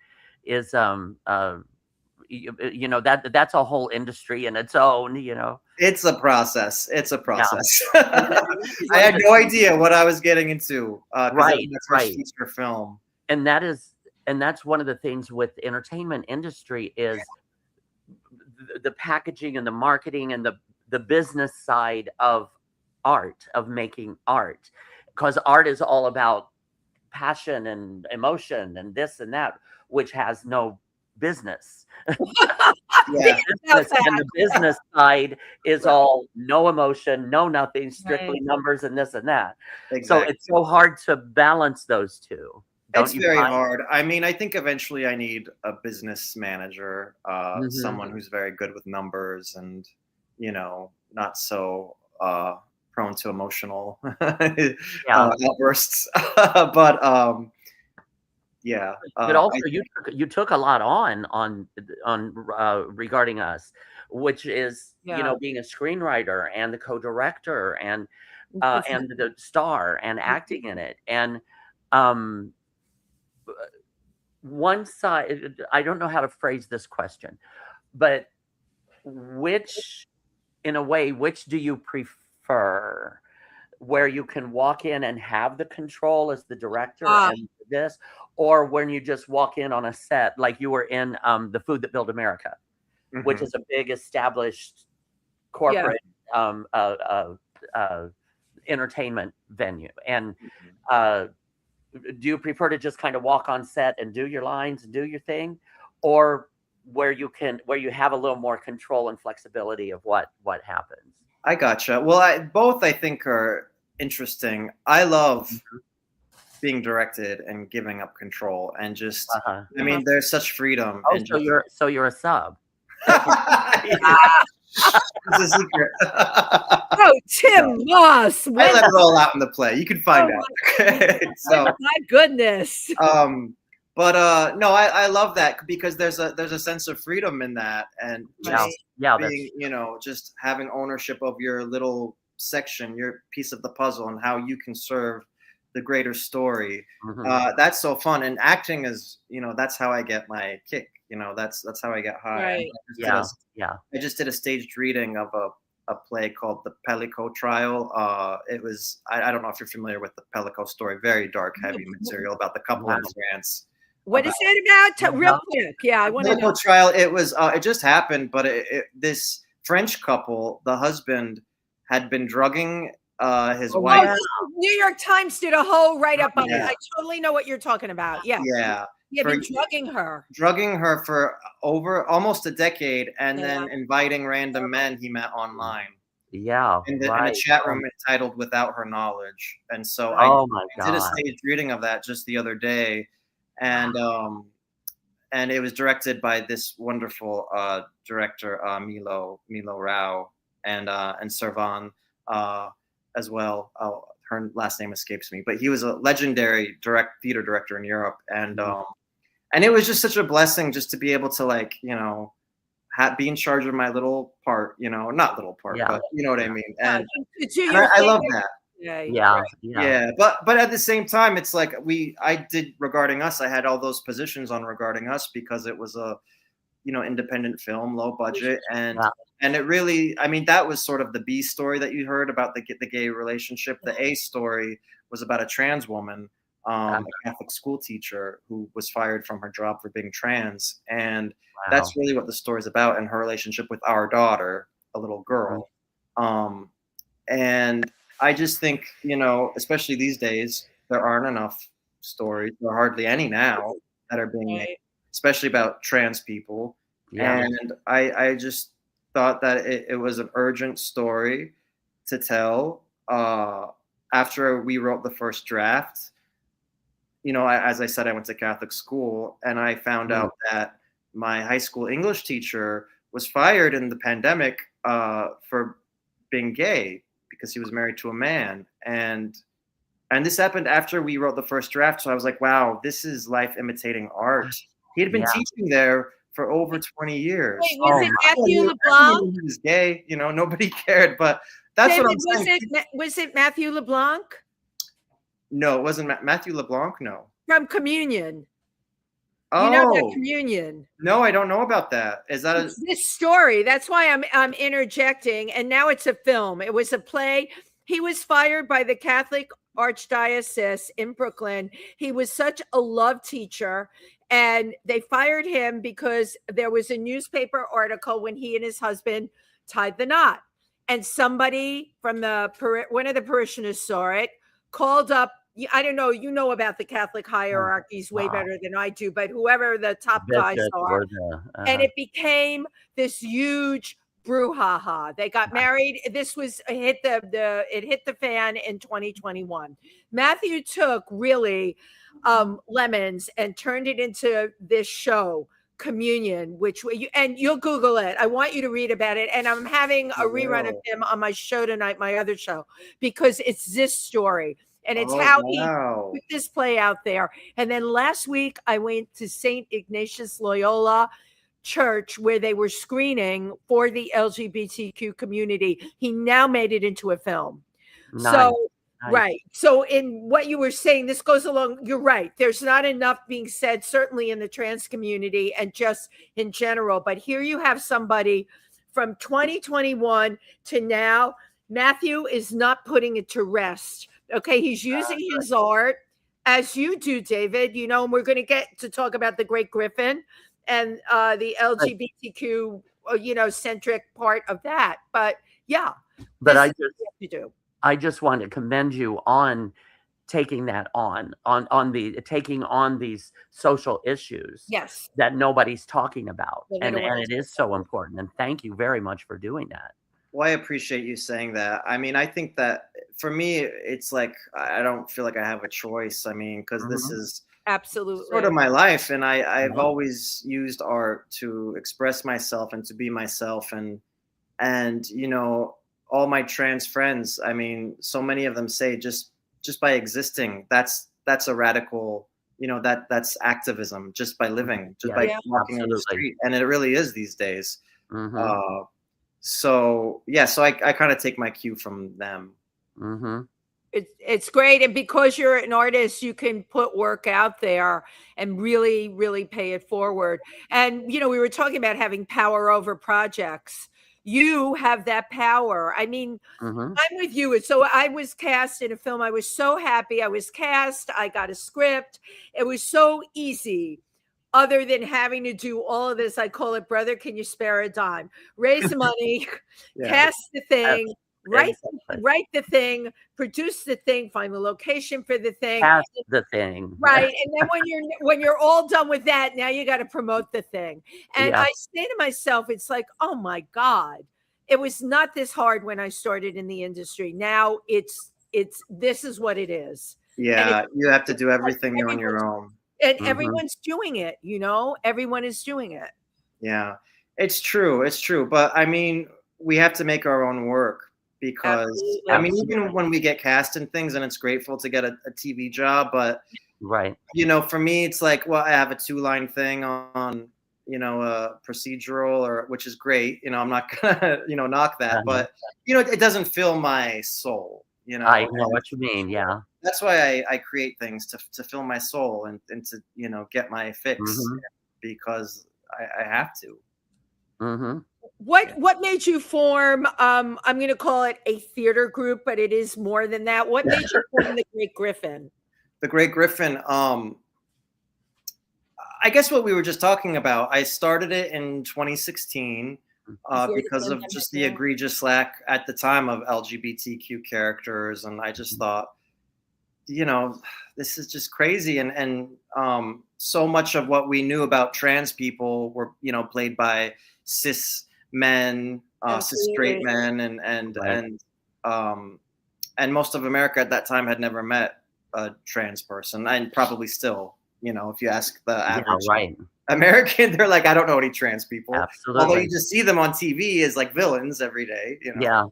is you know, that's a whole industry in its own, you know.
It's a process. I had no idea what I was getting into.
Right,
my first feature film.
And that's one of the things with the entertainment industry is the packaging and the marketing and the business side of art, of making art, because art is all about passion and emotion and this and that, which has no business.
Yeah.
And the business side is all no emotion, no nothing, strictly numbers and this and that.
Exactly.
So it's so hard to balance those two.
It's very hard. I mean, I think eventually I need a business manager, someone who's very good with numbers and, you know, not so prone to emotional outbursts. But yeah.
But also, you took a lot on Regarding Us, which is you know, being a screenwriter and the co-director and the star and acting in it. And one side, I don't know how to phrase this question, but which do you prefer? Where you can walk in and have the control as the director and this, or when you just walk in on a set, like you were in The Food That Built America, which is a big established corporate entertainment venue. And do you prefer to just kind of walk on set and do your lines and do your thing, or where you have a little more control and flexibility of what happens?
I gotcha. Well, both I think are interesting. I love being directed and giving up control and just. I mean, there's such freedom.
Oh, so you're a sub.
It's a secret.
Oh, Tym Moss.
I let it all out in the play. You can find out. So,
my goodness.
But no, I love that because there's a sense of freedom in that, and just being, you know, just having ownership of your little section, your piece of the puzzle, and how you can serve the greater story. That's so fun. And acting is, you know, that's how I get my kick. You know, that's how I get high.
Right.
I just did a staged reading of a play called The Pellico Trial. It was I don't know if you're familiar with the Pellico story. Very dark, heavy material about the couple in France.
What is it about? Real quick. Yeah, I want to know.
Trial. It was. It just happened, but this French couple, the husband had been drugging his wife.
Oh, New York Times did a whole write-up on it. I totally know what you're talking about. Yeah.
Yeah.
He had been drugging her
for over almost a decade, and then inviting random men he met online.
Yeah.
In a chat room entitled "Without Her Knowledge," and so I did a staged reading of that just the other day. And it was directed by this wonderful director Milo Rao and Servan as well. Her last name escapes me, but he was a legendary theater director in Europe, and it was just such a blessing just to be able to, like, you know, be in charge of my little part, not little part,
Yeah.
but you know what I mean. And,
do
and
your
I love
favorite-
that.
Yeah.
Yeah, but at the same time, it's like I did Regarding Us. I had all those positions on Regarding Us because it was a, independent film, low budget, and it really, I mean, that was sort of the B story that you heard about the gay relationship. The A story was about a trans woman, a Catholic school teacher who was fired from her job for being trans, and that's really what the story's about, and her relationship with our daughter, a little girl, and I just think, especially these days, there aren't enough stories, or hardly any now, that are being made, especially about trans people.
Yeah.
And I just thought that it was an urgent story to tell. After we wrote the first draft, as I said, I went to Catholic school, and I found out that my high school English teacher was fired in the pandemic for being gay, because he was married to a man, and this happened after we wrote the first draft. So I was like, wow, this is life imitating art. He had been teaching there for over 20 years.
Wait, was it Matthew LeBlanc?
He was gay, nobody cared, but that's
David,
what I'm saying.
Was it Matthew LeBlanc?
No, it wasn't Matthew LeBlanc, no.
From Communion.
Oh,
you know about Communion.
No, I don't know about that. Is that
this story? That's why I'm interjecting. And now it's a film. It was a play. He was fired by the Catholic Archdiocese in Brooklyn. He was such a love teacher, and they fired him because there was a newspaper article when he and his husband tied the knot, and somebody from one of the parishioners saw it, called up. I don't know, about the Catholic hierarchies way better than I do, but whoever the top guys are, and it became this huge brouhaha. They got married. This was hit the fan in 2021. Matthew took really lemons and turned it into this show, Communion, and you'll Google it. I want you to read about it. And I'm having a rerun of him on my show tonight, my other show, because it's this story. And it's how he put this play out there. And then last week, I went to St. Ignatius Loyola Church, where they were screening for the LGBTQ community. He now made it into a film.
Nice.
So, right. So in what you were saying, this goes along. You're right. There's not enough being said, certainly in the trans community and just in general. But here you have somebody from 2021 to now. Matthew is not putting it to rest. Okay, he's using his art, as you do, David, and we're going to get to talk about the Great Griffin and the LGBTQ, centric part of that. But yeah,
but I just want to commend you on taking that taking on these social issues that nobody's talking about. And it is so important. And thank you very much for doing that.
Well, I appreciate you saying that. I mean, I think that for me, it's like, I don't feel like I have a choice. I mean, because this is
absolutely
sort of my life. And I've always used art to express myself and to be myself. And all my trans friends, I mean, so many of them say just by existing, that's a radical, that's activism, just by living, just by walking on the street. And it really is these days. So I kind of take my cue from them.
It's great. And because you're an artist, you can put work out there and really, really pay it forward. And, we were talking about having power over projects. You have that power. I mean, I'm with you. So I was cast in a film. I was so happy. I was cast. I got a script. It was so easy. Other than having to do all of this, I call it, brother, can you spare a dime? Raise the money, cast the thing, write the thing, produce the thing, find the location for the thing.
Cast the thing.
Right. And then when you're all done with that, now you got to promote the thing. And I say to myself, it's like, oh my God, it was not this hard when I started in the industry. Now this is what it is.
Yeah, you have to do everything on your own.
And everyone's doing it, everyone is doing it.
Yeah, it's true. But I mean, we have to make our own work because
Absolutely.
I mean, even when we get cast in things, and it's grateful to get a TV job, but for me, it's like, well, I have a 2-line thing on procedural, or which is great. I'm not gonna knock that, but it doesn't fill my soul.
I know what you mean. Yeah.
That's why I create things to fill my soul and to get my fix, because I have to.
Mm-hmm.
What made you form? I'm going to call it a theater group, but it is more than that. What made you form the Great Griffin?
The Great Griffin. I guess what we were just talking about. I started it in 2016 because of just the egregious lack at the time of LGBTQ characters, and I just thought, this is just crazy, and so much of what we knew about trans people were played by cis men, cis straight men, and most of America at that time had never met a trans person, and probably still, if you ask the average American, they're like, I don't know any trans people.
Absolutely.
Although you just see them on TV as like villains every day,
Yeah.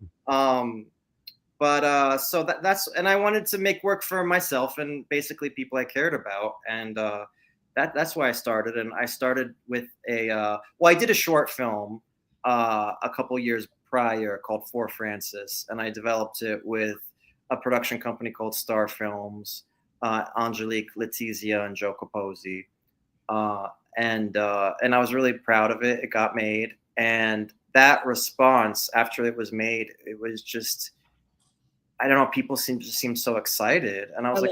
But so that's, and I wanted to make work for myself and basically people I cared about, and that's why I started. And I started with I did a short film a couple years prior called For Francis, and I developed it with a production company called Star Films, Angelique, Letizia, and Joe Capozzi, and I was really proud of it. It got made, and that response after it was made, it was just, I don't know, people seemed so excited, and I was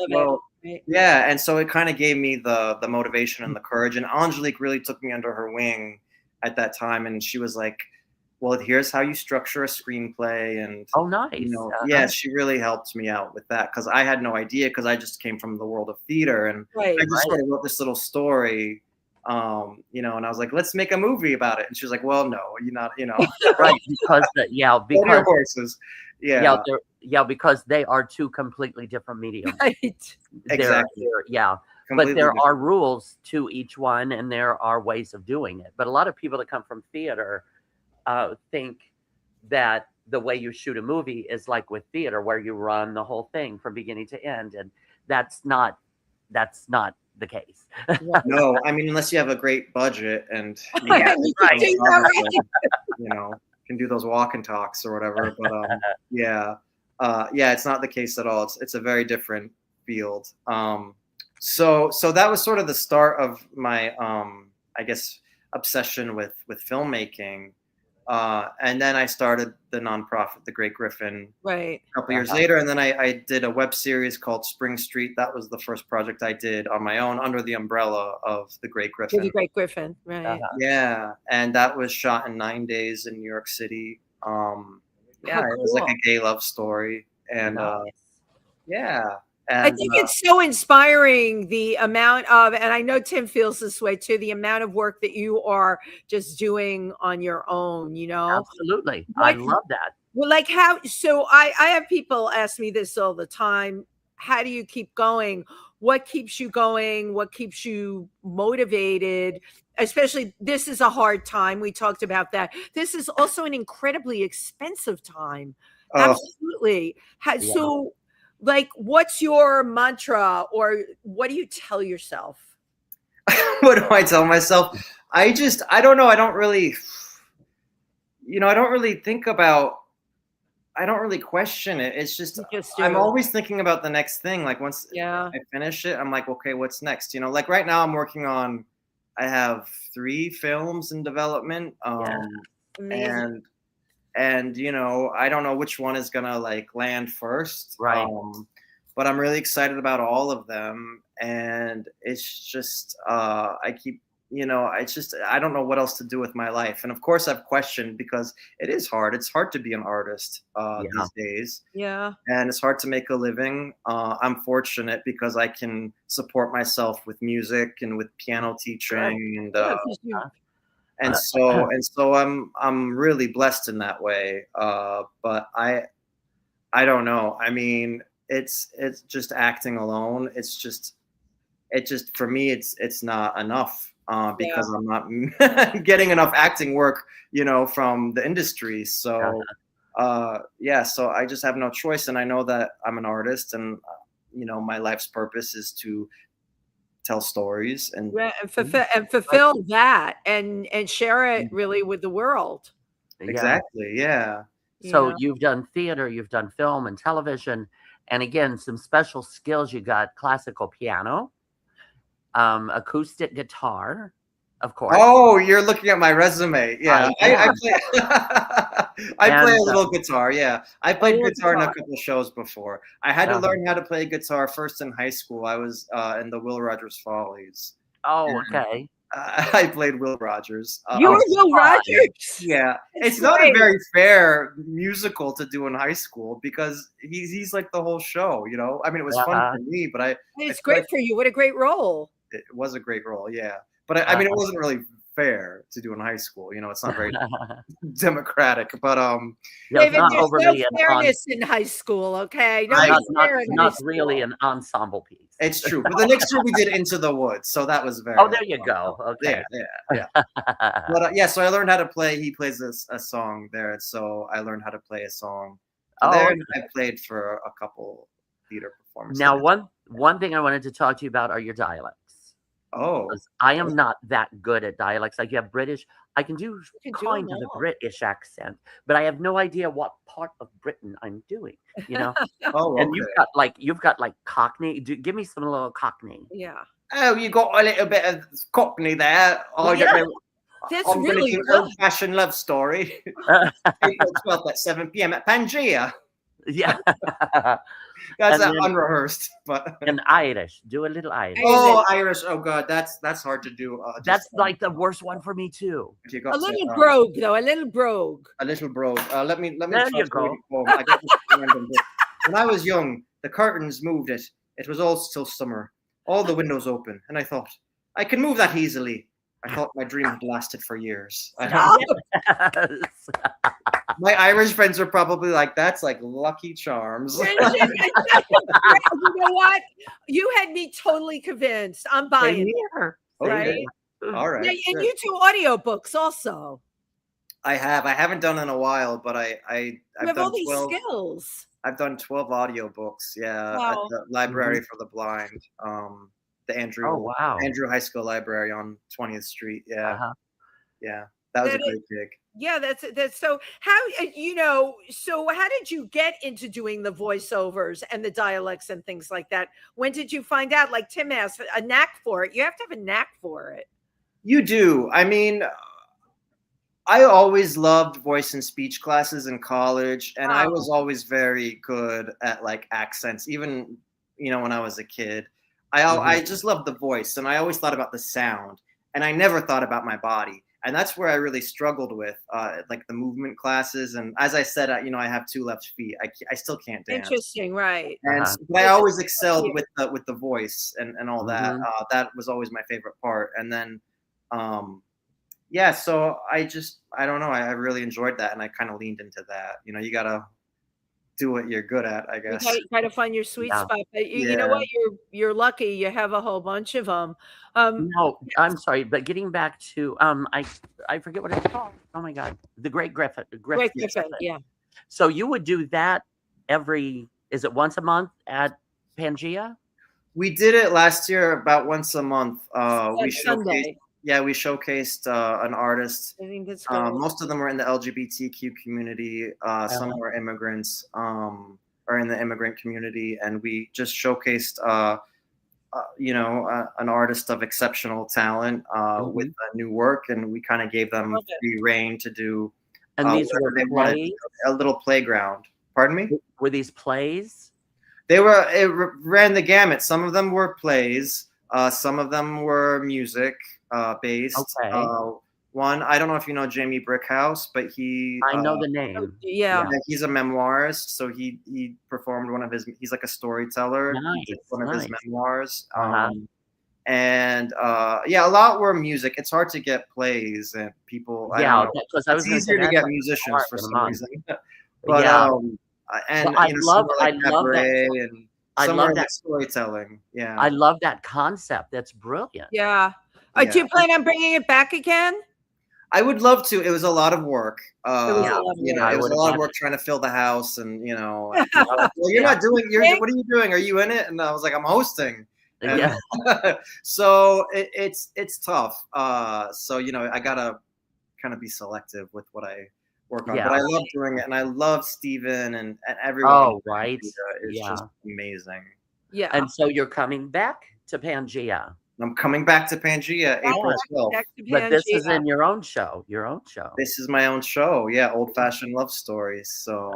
yeah. And so it kind of gave me the motivation and the courage. And Angelique really took me under her wing at that time, and she was like, well, here's how you structure a screenplay. And
oh, nice.
Yeah, she really helped me out with that, because I had no idea, because I just came from the world of theater, and I just sort of wrote this little story, and I was like, let's make a movie about it. And she was like, well, no, you're not,
right, because because
horses.
Because they are two completely different mediums.
Right.
Exactly.
But there are rules to each one, and there are ways of doing it. But a lot of people that come from theater think that the way you shoot a movie is like with theater, where you run the whole thing from beginning to end, and that's not the case.
No, I mean, unless you have a great budget and can do those walk and talks or whatever. But it's not the case at all. It's a very different field. So that was sort of the start of my I guess obsession with filmmaking. And then I started the nonprofit, The Great Griffin, a couple years later. And then I did a web series called Spring Street. That was the first project I did on my own under the umbrella of The Great Griffin.
The Great Griffin, right.
Yeah. And that was shot in 9 days in New York City. It was like a gay love story. And
I think it's so inspiring, the amount of, and I know Tim feels this way too, the amount of work that you are just doing on your own,
Absolutely. I love that.
Well, like so I have people ask me this all the time. How do you keep going? What keeps you going? What keeps you motivated? Especially, this is a hard time. We talked about that. This is also an incredibly expensive time. Absolutely. So, like, what's your mantra, or what do you tell yourself?
What do I tell myself? I don't know. I don't really think about, I don't really question it. It's just I'm always thinking about the next thing. Like once I finish it, I'm like, okay, what's next? Like right now I'm working on, I have 3 films in development. And I don't know which one is gonna like land first.
Right.
But I'm really excited about all of them, and it's just I keep I don't know what else to do with my life. And of course I've questioned, because it is hard. It's hard to be an artist these days.
Yeah. And
it's hard to make a living. I'm fortunate because I can support myself with music and with piano teaching, and so I'm really blessed in that way. But I don't know. I mean, it's just acting alone. It's just for me, it's not enough because I'm not getting enough acting work, from the industry. So so I just have no choice. And I know that I'm an artist, and my life's purpose is to tell stories and
fulfill that and share it really with the world.
exactly, yeah.
So you've done theater, you've done film and television, and again, some special skills. You got classical piano, acoustic guitar, of course.
Oh, you're looking at my resume. Yeah, I play. I play a little guitar. Yeah, I played guitar in a couple of shows before. I had to learn how to play guitar first in high school. I was in the Will Rogers Follies.
Oh, okay.
I played Will Rogers.
You were Will Rogers?
Yeah. It's not a very fair musical to do in high school because he's like the whole show, you know? I mean, it was fun for me, but
it's great for you. What a great role.
It was a great role, yeah. But I mean, it wasn't really fair to do in high school. You know, it's not very democratic. But
David, there's no fairness in high school, okay?
Not really an ensemble piece.
It's true. But the next year we did Into the Woods, so that was very.
Oh, there you go. Okay.
Yeah. But so I learned how to play. He plays a song there, so I learned how to play a song. I played for a couple theater performances.
Now, one thing I wanted to talk to you about are your dialects.
Oh,
I am not that good at dialects. Like you have British, I can do kind of a British accent, but I have no idea what part of Britain I'm doing. You know. And you've got like Cockney. Give me some little Cockney.
Yeah.
Oh, you got a little bit of Cockney there. I don't know.
That's
I'm
really
good. Old-fashioned love story. April 12th at 7 p.m. at Pangea.
Yeah.
That's unrehearsed, but
and Irish. Do a little Irish.
Oh, Irish. Oh God, that's hard to do.
That's like the worst one for me too.
A little brogue, though. A little brogue.
A little brogue. Let me.
There you go.
I got this random book. When I was young, the curtains moved it. It was all still summer. All the windows open, and I thought I can move that easily. I thought my dream had lasted for years. My Irish friends are probably like, that's like Lucky Charms.
You know what? You had me totally convinced. I'm buying it. Right?
All right.
Yeah, and you do audiobooks also.
I have. I haven't done in a while, but I've
have
done
all these skills.
I've done 12 audiobooks, at the Library for the Blind. The Andrew High School Library on 20th Street. Yeah. Yeah. That was a great gig.
Yeah, that's so how so how did you get into doing the voiceovers and the dialects and things like that? When did you find out, like Tim has a knack for it? You have to have a knack for it.
You do. I mean, I always loved voice and speech classes in college, and I was always very good at like accents, even when I was a kid. I just loved the voice, and I always thought about the sound, and I never thought about my body. And that's where I really struggled with like the movement classes. And as I said, I have 2 left feet. I still can't dance.
Interesting, right?
And but I always excelled with the voice and all that. That was always my favorite part. And then, so I don't know. I really enjoyed that, and I kind of leaned into that. You gotta do what you're good at, I guess.
You gotta find your sweet spot. But you know what? You're lucky. You have a whole bunch of them.
No, I'm sorry, but getting back to I forget what it's called. Oh my God, the Great Griffin.
Great Griffin, yeah.
So you would do that is it once a month at Pangea?
We did it last year about once a month. We
Sunday.
We showcased an artist.
I think it's great.
Most of them were in the LGBTQ community. Some were immigrants or in the immigrant community. And we just showcased, an artist of exceptional talent with a new work. And we kind of gave them free reign to do.
And these were plays?
A little playground. Pardon me?
Were these plays?
It ran the gamut. Some of them were plays. Some of them were music based.
Okay.
One, I don't know if you know Jamie Brickhouse, but
I know the name.
Yeah.
He's a memoirist, so he performed he's like a storyteller.
Nice.
One of his memoirs. And a lot were music. It's hard to get plays and people.
Because
it's easier to get musicians for some reason. But
I love that.
And I love that storytelling. Yeah,
I love that concept. That's brilliant.
Yeah. Do you plan on bringing it back again?
I would love to. It was a lot of work. It
was
a lot of work trying to fill the house, and well, you're not doing. What are you doing? Are you in it? And I was like, I'm hosting.
Yeah.
So it's tough. So I gotta kind of be selective with what I work on.
Yeah.
But I love doing it, and I love Steven and everyone.
Oh, right.
It's
Yeah.
just amazing.
Yeah.
And so you're coming back to Pangea.
I'm coming back to Pangea April 12th.
Back to
But this is
Pangea.
in your own show. Your own show.
This is my own show. Yeah, Old Fashioned Love Stories. So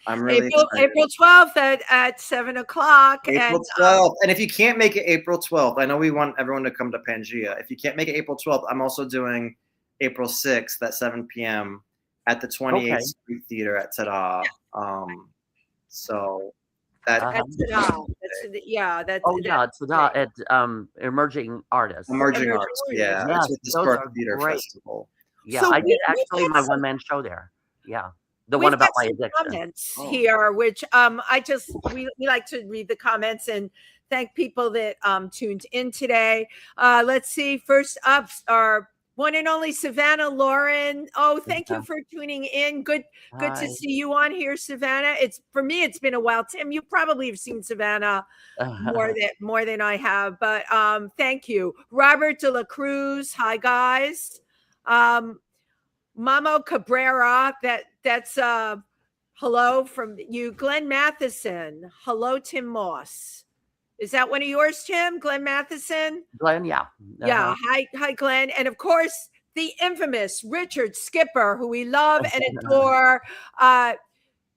I'm really excited.
April 12th at 7:00.
April 12th. And if you can't make it April 12th, I know we want everyone to come to Pangea. If you can't make it April 12th, I'm also doing April 6th at 7 p.m. at the 28th Street Theater at Ta-Da. So that's
Ta-Da.
It's at Emerging Artists.
Emerging Arts. Yeah,
Yes,
it's with the
those
Spark
are
Theater
great.
Festival.
Yeah,
So
I did
we've
actually
got
my
some-
one-man show there. Yeah. The
We've
one about
got
my
some
addiction.
comments here, which we like to read the comments and thank people that tuned in today. Let's see. First up, our one and only Savannah Lauren. Oh, thank you for tuning in. Good to see you on here, Savannah. For me, it's been a while. Tim, you probably have seen Savannah more than I have, but thank you. Robert De La Cruz. Hi, guys. Mamo Cabrera, that's hello from you. Glenn Matheson, hello, Tim Moss. Is that one of yours, Tim? Glenn Matheson?
Glenn, yeah.
Yeah. Hi, Glenn. And of course, the infamous Richard Skipper, who we love and adore.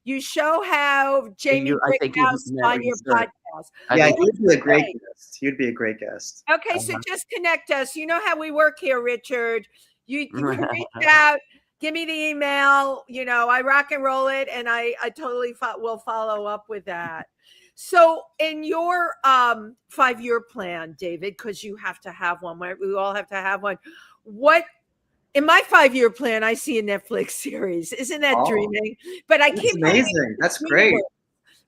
You show how Jamie Brickhouse on your podcast.
Yeah, he'd be a great guest. He'd be a great guest.
Okay, so just connect us. You know how we work here, Richard. You can reach out, give me the email. I rock and roll it, and I totally will follow up with that. So in your 5-year plan, David, because you have to have one, we all have to have one. In my 5-year plan, I see a Netflix series. Isn't that dreaming? But I keep
amazing. That's great.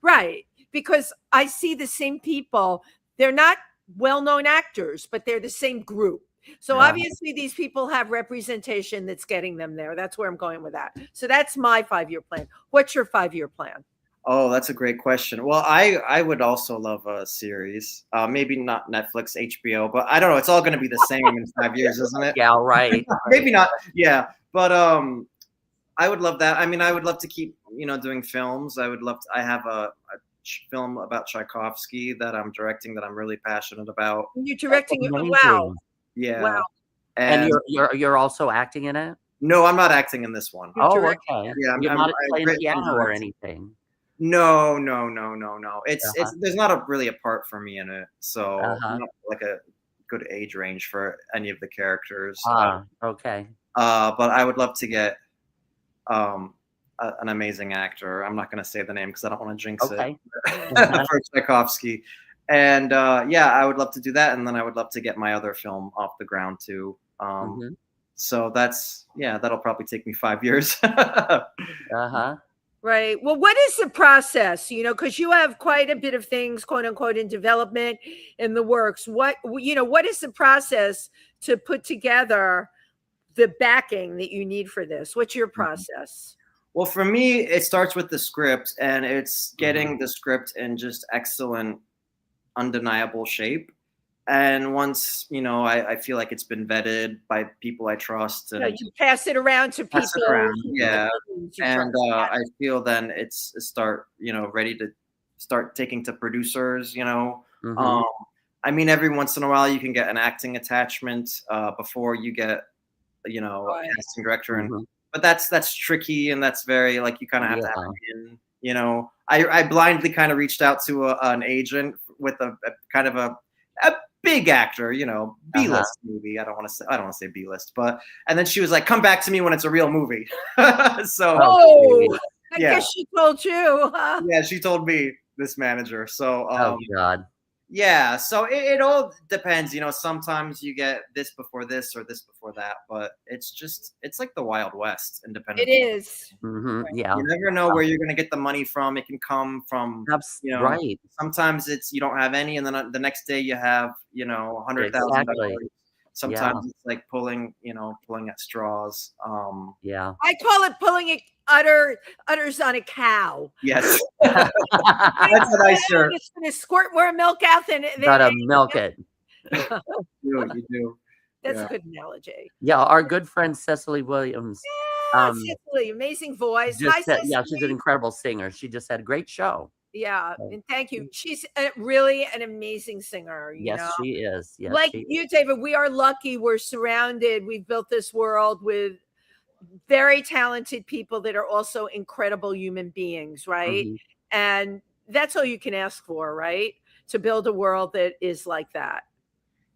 Right. Because I see the same people. They're not well-known actors, but they're the same group. So obviously these people have representation that's getting them there. That's where I'm going with that. So that's my 5-year plan. What's your 5-year plan?
Oh, that's a great question. Well, I would also love a series. Maybe not Netflix, HBO, but I don't know. It's all going to be the same in 5 years, isn't it?
Yeah, right.
Maybe not. Yeah, but I would love that. I mean, I would love to keep doing films. I have a film about Tchaikovsky that I'm directing that I'm really passionate about.
You're directing it.
Amazing.
Wow.
Yeah.
Wow.
And you're also acting in it?
No, I'm not acting in this one.
Oh, okay.
Yeah,
you're not playing piano or anything.
No. It's there's not really a part for me in it, so not like a good age range for any of the characters.
Okay.
But I would love to get an amazing actor. I'm not going to say the name because I don't want to jinx it for Tchaikovsky. And I would love to do that, and then I would love to get my other film off the ground too. So that'll probably take me 5 years.
Right. Well, what is the process? Because you have quite a bit of things, quote unquote, in development in the works. What is the process to put together the backing that you need for this? What's your process?
Well, for me, it starts with the script, and it's getting the script in just excellent, undeniable shape. And once, I feel like it's been vetted by people I trust. And
you pass it around to people.
Yeah. And I feel then it's ready to start taking to producers, I mean, every once in a while you can get an acting attachment before you get, a casting director. But that's tricky, and that's very, you kind of have to have it in, I blindly kind of reached out to an agent with a kind of a big actor, B-list movie. I don't want to say B-list, and then she was like, "Come back to me when it's a real movie." So,
I guess she told you. Huh?
Yeah, she told me, this manager. So,
oh God.
Yeah, so it all depends. Sometimes you get this before this or this before that, but it's like the Wild West, independent.
It is.
Yeah.
You never know where you're going to get the money from. It can come from,
right.
Sometimes you don't have any, and then the next day you have, $100,000. Sometimes it's like pulling at straws.
I call it pulling it udders on a cow.
Yes. That's a nice shirt.
Just gonna squirt more milk out than
Gotta milk it.
You do.
That's
Yeah.
a good analogy.
Yeah, our good friend Cecily Williams.
Cecily, amazing voice.
Just
Hi,
said,
Cecily.
yeah, she's an incredible singer. She just had a great show.
Yeah, and thank you. She's really an amazing singer. You
Yes,
know?
she is. Yes,
Like
she
you, David, we are lucky. We're surrounded. We've built this world with very talented people that are also incredible human beings, right?
Mhm.
And that's all you can ask for, right? To build a world that is like that.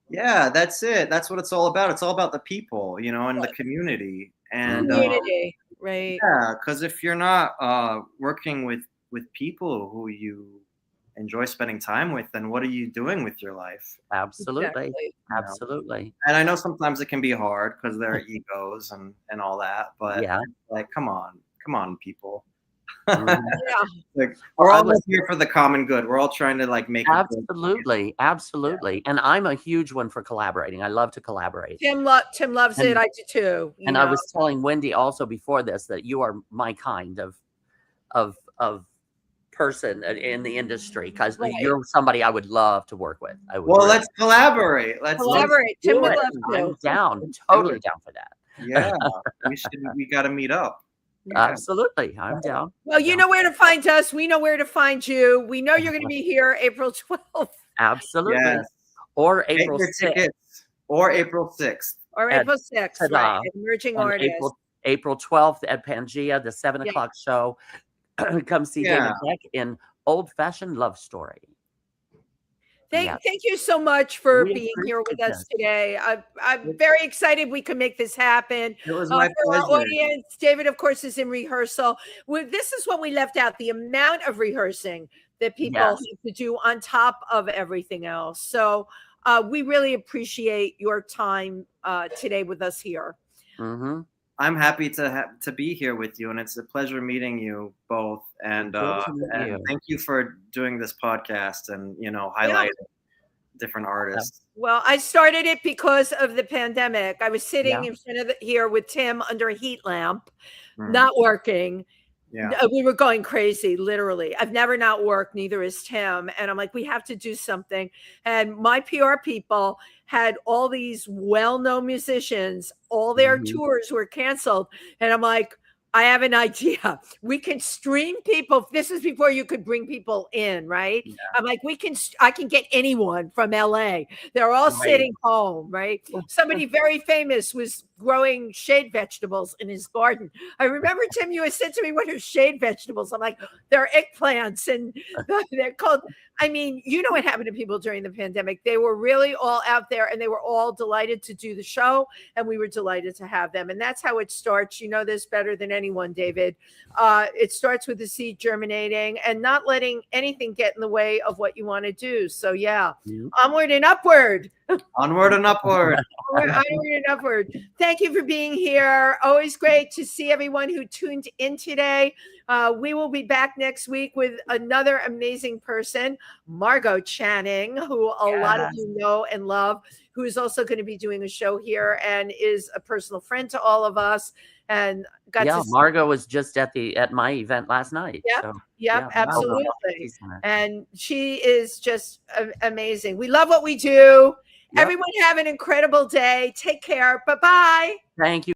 Yeah, that's it. That's what it's all about. It's all about the people, you know, and the community. And
Community, right?
yeah, because if you're not working with people who you enjoy spending time with, then what are you doing with your life?
Absolutely.
Exactly.
Absolutely.
And I know sometimes it can be hard because there are egos and all that, but
Yeah.
like, come on, people.
Mhm.
Yeah.
Like, we're
I
all
was-
here for the common good. We're all trying to like make it good.
Absolutely. Absolutely. And I'm a huge one for collaborating. I love to collaborate.
Tim loves it.
And-
I do too. You
And
know?
I was telling Wendy also before this that you are my kind of person in the industry, because
Right.
you're somebody I would love to work with. I would
Well,
really-
let's collaborate. Let's
Collaborate. Tim
do
would
it.
love
I'm
to.
down, totally down for that.
Yeah, we got to meet up. Yeah.
Absolutely, I'm down.
Well, you know where to find us. We know where to find you. We know you're going to be here April 12th
Absolutely.
Yes.
Or
Get
April
your
6th.
tickets or April 6th.
or
At-
April 6th,
ta-da.
right? Emerging
And
artists.
April 12th at Pangea, the 7
Yeah.
o'clock show. Come see
Yeah.
David Beck in Old Fashioned Love Story. Yeah.
Thank you so much for
We
being here with
appreciate
us
this.
today. I'm very excited we can make this happen.
It was my
For our
pleasure.
audience, David, of course, is in rehearsal. This is what we left out, the amount of rehearsing that people
Yes.
have to do on top of everything else. So we really appreciate your time today with us here.
Mm-hmm.
I'm happy to be here with you, and it's a pleasure meeting you both. And,
Good to meet you.
thank you for doing this podcast and highlighting different artists.
Well, I started it because of the pandemic. I was sitting
Yeah.
in front of here with Tim under a heat lamp,
Mm.
not working.
Yeah.
We were going crazy, literally. I've never not worked, neither has Tim. And I'm like, we have to do something. And my PR people had all these well-known musicians, all their
Mhm.
tours were canceled. And I'm like, I have an idea. We can stream people. This is before you could bring people in, right?
Yeah.
I'm like, I can get anyone from LA. They're all
Right.
sitting home, right? Somebody very famous was growing shade vegetables in his garden. I remember, Tim, you had said to me, what are shade vegetables? I'm like, they're eggplants and they're called, I mean, you know what happened to people during the pandemic. They were really all out there and they were all delighted to do the show. And we were delighted to have them. And that's how it starts. You know this better than anyone, David. It starts with the seed germinating and not letting anything get in the way of what you want to do. So yeah,
Mhm.
onward and upward.
Onward and upward.
Onward and upward. Thank you for being here. Always great to see everyone who tuned in today. We will be back next week with another amazing person, Margot Channing, who a lot of you know and love, who is also going to be doing a show here and is a personal friend to all of us. And
Margot was just at my event last night.
Yep.
So,
Yep, absolutely.
Center.
And she is just amazing. We love what we do.
Yep.
Everyone have an incredible day. Take care. Bye-bye.
Thank you.